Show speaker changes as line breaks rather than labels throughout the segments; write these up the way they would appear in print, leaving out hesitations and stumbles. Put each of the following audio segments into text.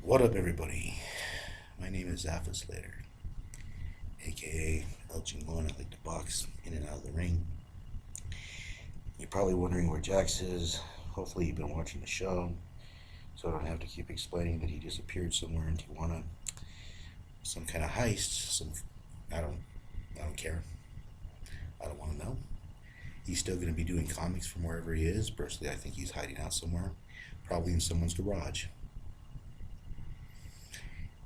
What up, everybody? My name is Zafa Slater, aka El Chingon. I like to box in and out of the ring. You're probably wondering where Jax is. Hopefully, you've been watching the show, so I don't have to keep explaining that he disappeared somewhere in Tijuana. Some kind of heist. I don't care. I don't want to know. He's still going to be doing comics from wherever he is. Personally, I think he's hiding out somewhere, probably in someone's garage.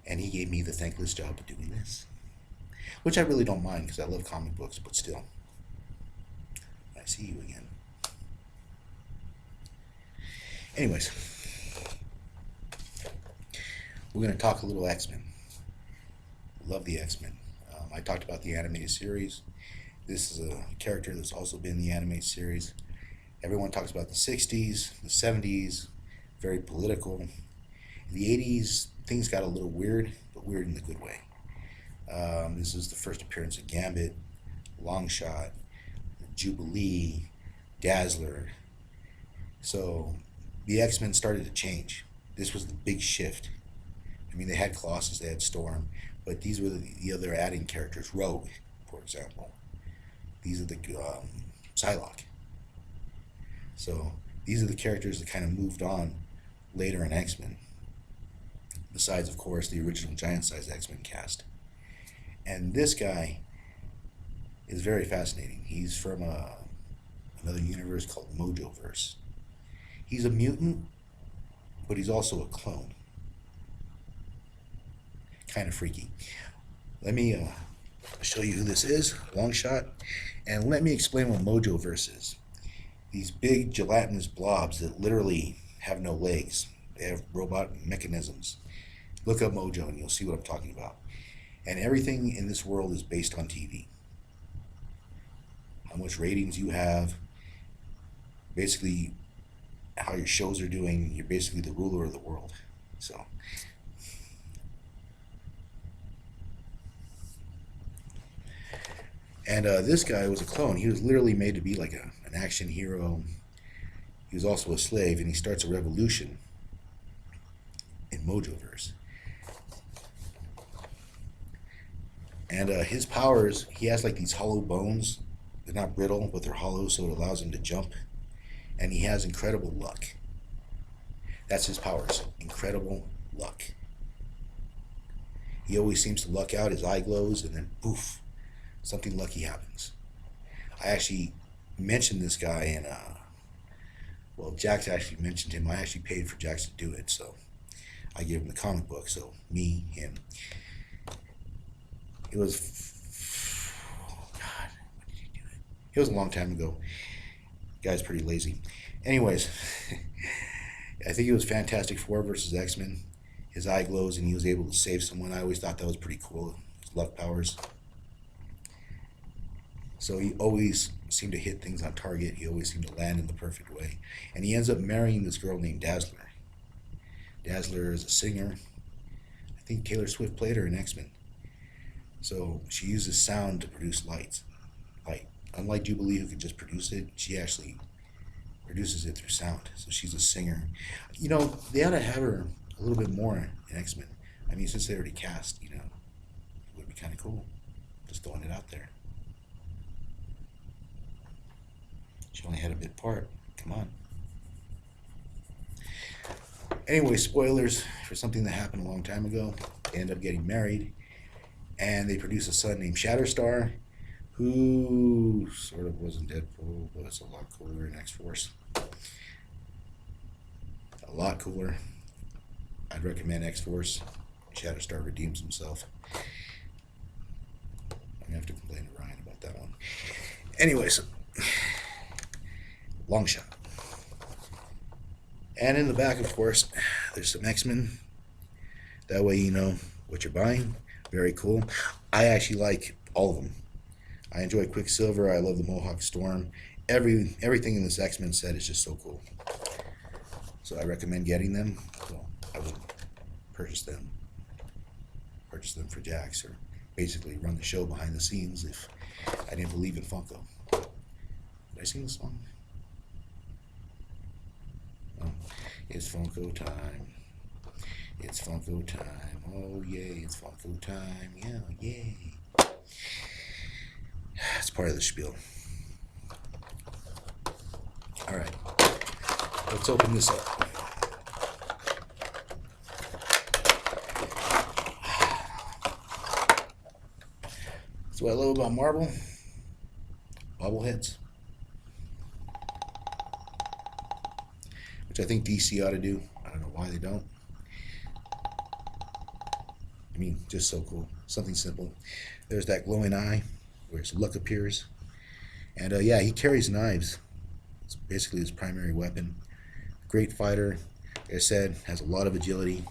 And he gave me the thankless job of doing this, which I really don't mind because I love comic books, but still. I see you again. Anyways, we're going to talk a little X-Men. Love the X-Men. I talked about the animated series. This is a character that's also been in the animated series. Everyone talks about the 60s, the 70s, very political. In the 80s, things got a little weird, but weird in the good way. This is the first appearance of Gambit, Longshot, Jubilee, Dazzler. So the X-Men started to change. This was the big shift. I mean, they had Colossus, they had Storm, but these were the other adding characters. Rogue, for example. These are the Psylocke. So these are the characters that kind of moved on later in X-Men. Besides, of course, the original giant-sized X-Men cast. And this guy is very fascinating. He's from another universe called Mojoverse. He's a mutant, but he's also a clone. Kind of freaky. Let me show you who this is, Longshot, and let me explain what Mojoverse is. These big gelatinous blobs that literally have no legs. They have robot mechanisms. Look up Mojo and you'll see what I'm talking about. And everything in this world is based on TV. How much ratings you have, basically how your shows are doing. You're basically the ruler of the world. So, and this guy was a clone. He was literally made to be like an action hero. He was also a slave, and he starts a revolution in Mojoverse. And his powers, he has like these hollow bones. They're not brittle, but they're hollow, so it allows him to jump. And he has incredible luck. That's his powers, incredible luck. He always seems to luck out, his eye glows, and then poof, something lucky happens. I actually mentioned this guy in, well, Jax actually mentioned him. I actually paid for Jax to do it, so I gave him the comic book, so me, him. It was, God, when did he do it? It was a long time ago. The guy's pretty lazy. Anyways, I think it was Fantastic Four versus X-Men. His eye glows and he was able to save someone. I always thought that was pretty cool. His luck powers. So he always seemed to hit things on target. He always seemed to land in the perfect way. And he ends up marrying this girl named Dazzler. Dazzler is a singer. I think Taylor Swift played her in X-Men. So she uses sound to produce light. Unlike Jubilee, who could just produce it, she actually produces it through sound. So she's a singer. You know, they ought to have her a little bit more in X-Men. I mean, since they already cast, it would be kind of cool. Just throwing it out there. She only had a bit part. Come on. Anyway, spoilers for something that happened a long time ago. They end up getting married. And they produce a son named Shatterstar, who sort of wasn't Deadpool, but it's a lot cooler in X-Force. A lot cooler. I'd recommend X-Force. Shatterstar redeems himself. I'm going to have to complain to Ryan about that one. Anyways, Longshot. And in the back, of course, there's some X-Men. That way you know what you're buying. Very cool. I actually like all of them. I enjoy Quicksilver. I love the Mohawk Storm. Everything in this X-Men set is just so cool. So I recommend getting them. So I would purchase them. Purchase them for Jax, or basically run the show behind the scenes if I didn't believe in Funko. Did I sing the song? Oh, it's Funko time. It's Funko time. Oh, yay, it's Funko time. Yeah, yay. It's part of the spiel. All right, let's open this up. That's what I love about Marvel. Bobbleheads. Which I think DC ought to do. I don't know why they don't. I mean, just so cool. Something simple. There's that glowing eye where his luck appears. And yeah, he carries knives. It's basically his primary weapon. Great fighter. Like I said, has a lot of agility.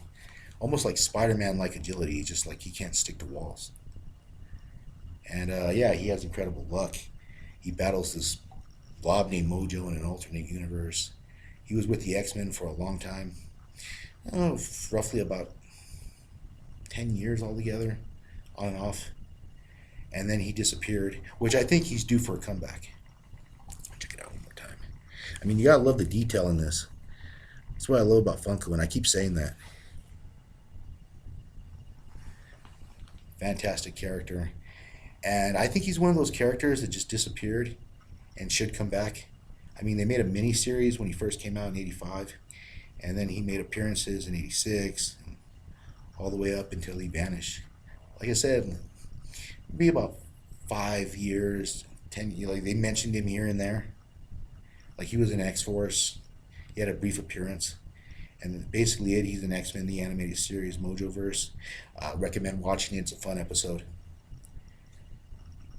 Almost like Spider-Man like agility, just like he can't stick to walls. And yeah, he has incredible luck. He battles this blob named Mojo in an alternate universe. He was with the X-Men for a long time. Oh, roughly about 10 years altogether, on and off. And then he disappeared, which I think he's due for a comeback. Check it out one more time. I mean, you gotta love the detail in this. That's what I love about Funko, and I keep saying that. Fantastic character. And I think he's one of those characters that just disappeared and should come back. I mean, they made a mini-series when he first came out in '85, and then he made appearances in '86, and all the way up until he vanished. Like I said, it'd be about 5 years, 10 years. Like they mentioned him here and there. Like he was in X-Force. He had a brief appearance. And basically he's an X-Men, the animated series, Mojoverse. Recommend watching it. It's a fun episode.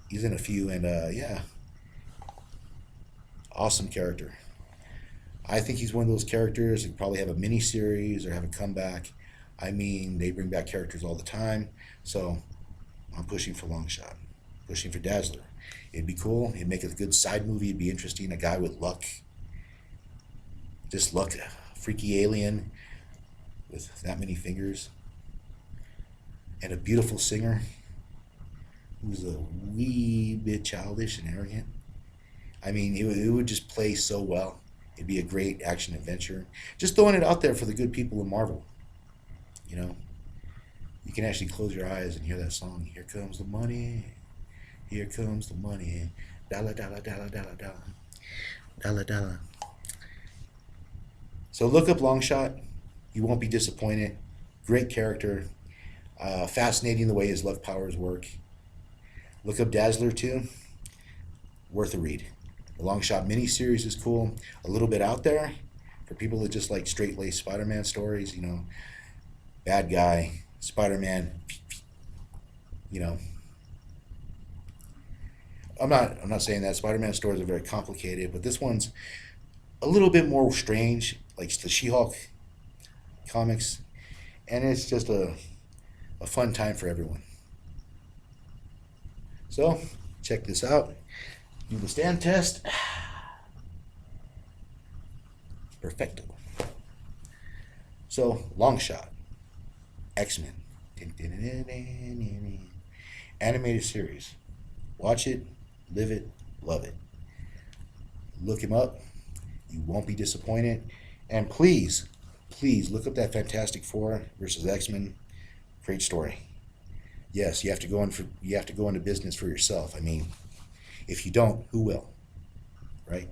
He's in a few, and yeah, awesome character. I think he's one of those characters that probably have a mini series or have a comeback. I mean, they bring back characters all the time, so I'm pushing for Longshot, pushing for Dazzler. It'd be cool. It'd make a good side movie. It'd be interesting. A guy with luck, just luck, a freaky alien with that many fingers, and a beautiful singer who's a wee bit childish and arrogant. I mean, it would just play so well. It'd be a great action adventure. Just throwing it out there for the good people of Marvel. You know, you can actually close your eyes and hear that song. Here comes the money. Here comes the money. Dollar, dollar, dollar, dollar, dollar. Dollar, dollar. So look up Longshot. You won't be disappointed. Great character. Fascinating the way his luck powers work. Look up Dazzler too. Worth a read. The Longshot miniseries is cool. A little bit out there for people that just like straight-laced Spider-Man stories. You know, bad guy, Spider-Man. You know, I'm not saying that Spider-Man stories are very complicated, but this one's a little bit more strange, like the She-Hulk comics, and it's just a fun time for everyone. So, check this out. Do the stand test. Perfecto. So, Longshot. X-Men. Animated series. Watch it, live it, love it. Look him up. You won't be disappointed. And please, please look up that Fantastic Four versus X-Men. Great story. Yes, you have to go into business for yourself. I mean, if you don't, who will? Right?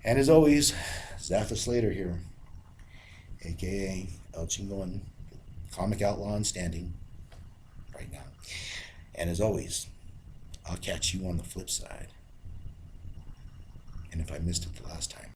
And as always, Zafa Slater here, aka El Chingon, comic outlaw and standing right now. And as always, I'll catch you on the flip side. And if I missed it the last time,